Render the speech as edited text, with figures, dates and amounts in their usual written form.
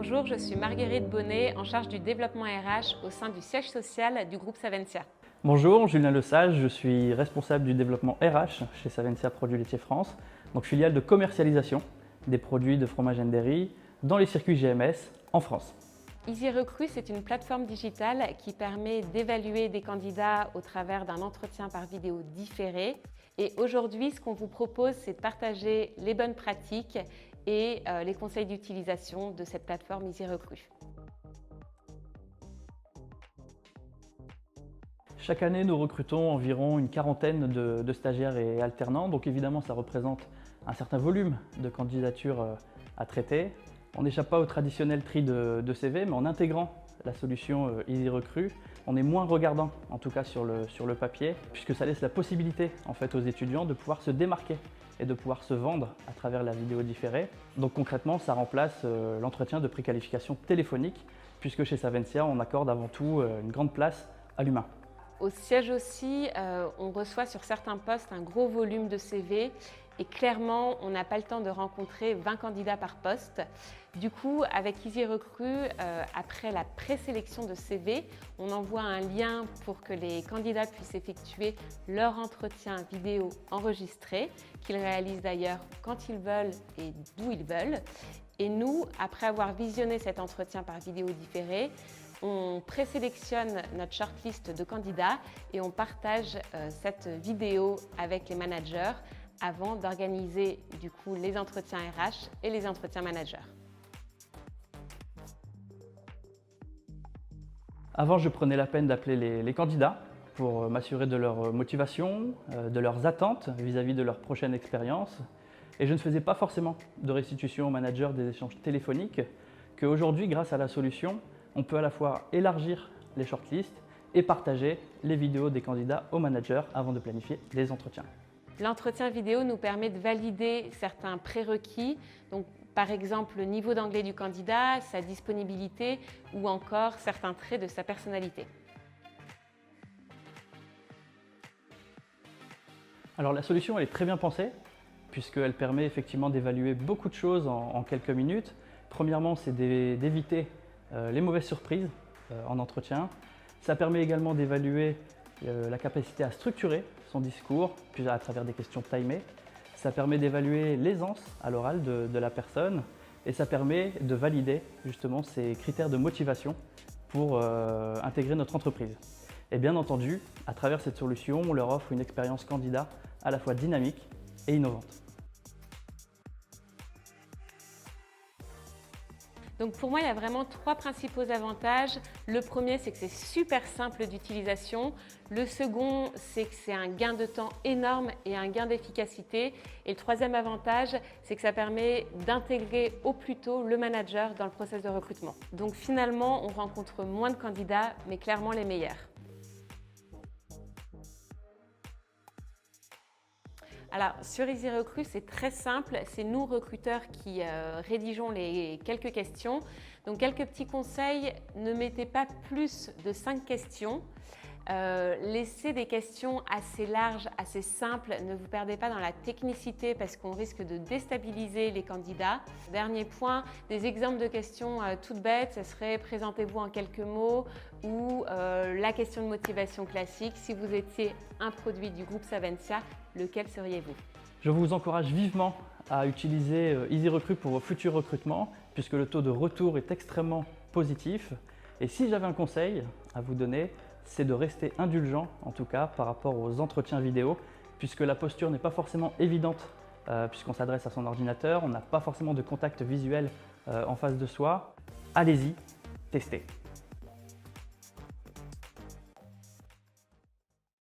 Bonjour, je suis Marguerite Bonnet, en charge du développement RH au sein du siège social du groupe Savencia. Bonjour, Julien Lesage, je suis responsable du développement RH chez Savencia Produits Laitiers France, donc filiale de commercialisation des produits de fromage and dairy dans les circuits GMS en France. EasyRecruit, c'est une plateforme digitale qui permet d'évaluer des candidats au travers d'un entretien par vidéo différé. Et aujourd'hui, ce qu'on vous propose, c'est de partager les bonnes pratiques et les conseils d'utilisation de cette plateforme EasyRecruit. Chaque année, nous recrutons environ une quarantaine de stagiaires et alternants, donc évidemment, ça représente un certain volume de candidatures à traiter. On n'échappe pas au traditionnel tri de CV, mais en intégrant la solution EasyRecruit, on est moins regardant, en tout cas sur le papier, puisque ça laisse la possibilité en fait, aux étudiants de pouvoir se démarquer et de pouvoir se vendre à travers la vidéo différée. Donc concrètement, ça remplace l'entretien de préqualification téléphonique, puisque chez Savencia, on accorde avant tout une grande place à l'humain. Au siège aussi, on reçoit sur certains postes un gros volume de CV et clairement, on n'a pas le temps de rencontrer 20 candidats par poste. Du coup, avec EasyRecruit, après la présélection de CV, on envoie un lien pour que les candidats puissent effectuer leur entretien vidéo enregistré, qu'ils réalisent d'ailleurs quand ils veulent et d'où ils veulent. Et nous, après avoir visionné cet entretien par vidéo différé, on présélectionne notre shortlist de candidats et on partage cette vidéo avec les managers avant d'organiser du coup les entretiens RH et les entretiens managers. Avant, je prenais la peine d'appeler les candidats pour m'assurer de leur motivation, de leurs attentes vis-à-vis de leur prochaine expérience. Et je ne faisais pas forcément de restitution au manager des échanges téléphoniques qu'aujourd'hui, grâce à la solution, on peut à la fois élargir les shortlists et partager les vidéos des candidats au manager avant de planifier les entretiens. L'entretien vidéo nous permet de valider certains prérequis, donc par exemple le niveau d'anglais du candidat, sa disponibilité ou encore certains traits de sa personnalité. Alors la solution elle est très bien pensée puisqu'elle permet effectivement d'évaluer beaucoup de choses en quelques minutes. Premièrement, c'est d'éviter les mauvaises surprises en entretien. Ça permet également d'évaluer la capacité à structurer son discours, puis à travers des questions timées. Ça permet d'évaluer l'aisance à l'oral de la personne et ça permet de valider justement ces critères de motivation pour intégrer notre entreprise. Et bien entendu, à travers cette solution, on leur offre une expérience candidat à la fois dynamique et innovante. Donc pour moi, il y a vraiment trois principaux avantages. Le premier, c'est que c'est super simple d'utilisation. Le second, c'est que c'est un gain de temps énorme et un gain d'efficacité. Et le troisième avantage, c'est que ça permet d'intégrer au plus tôt le manager dans le processus de recrutement. Donc finalement, on rencontre moins de candidats, mais clairement les meilleurs. Alors sur EasyRecruit, c'est très simple, c'est nous recruteurs qui rédigeons les quelques questions. Donc quelques petits conseils, ne mettez pas plus de 5 questions. Laissez des questions assez larges, assez simples, ne vous perdez pas dans la technicité parce qu'on risque de déstabiliser les candidats. Dernier point, des exemples de questions toutes bêtes, ce serait présentez-vous en quelques mots ou la question de motivation classique. Si vous étiez un produit du groupe Savencia, lequel seriez-vous? Je vous encourage vivement à utiliser EasyRecruit pour vos futurs recrutements puisque le taux de retour est extrêmement positif. Et si j'avais un conseil à vous donner, c'est de rester indulgent, en tout cas par rapport aux entretiens vidéo, puisque la posture n'est pas forcément évidente, puisqu'on s'adresse à son ordinateur, on n'a pas forcément de contact visuel en face de soi. Allez-y, testez.